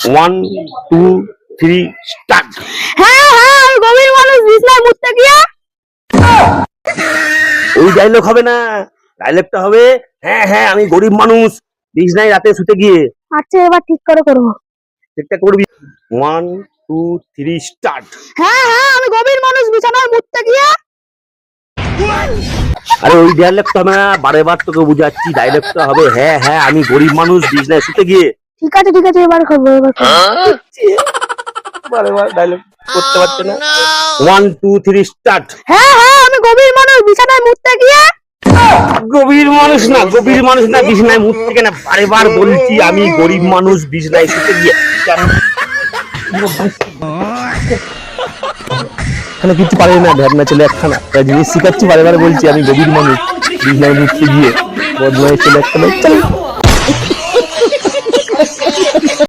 One two three start. হ্যাঁ হ্যাঁ আমি গভীর মানুষ বিছনায় মুততে গিয়ে। ওই ডায়লগ হবে না, ডায়লগটা হবে হ্যাঁ হ্যাঁ আমি গরিব মানুষ বিছনায় রাতে শুতে গিয়ে। আচ্ছা এবার ঠিক করে করবো। চেকটা করবি। One two three start. হ্যাঁ হ্যাঁ আমি গভীর মানুষ বিছানায় মুততে গিয়ে। আরে ওই ডায়লগটা হবে না, বারে বার তোকে বুঝাচ্ছি, ডায়লগটা হবে হ্যাঁ হ্যাঁ আমি গরিব মানুষ বিছনায় শুতে গিয়ে। ঠিক আছে এবার করবো এবার করবো। বারে বার ডায়লগ করতে পারছে না। One two three start. হ্যাঁ হ্যাঁ আমি গভীর মানুষ বিছানায় মুততে গিয়ে। গভীর মানুষ না, গভীর মানুষ না, বিছনায় মুখ থেকে না, বারে বার বলছি আমি গরিব মানুষ বিছনায় শুতে গিয়ে। এখানে কিছু পারে না, ভ্যাবনা ছেলে একখানা, তাই জিনিস শিখাচ্ছি, বারে বারে বলছি আমি গরিব মানুষ বিছনায় মুখতে গিয়ে। বদমাইশ ছেলে একখানা। চল।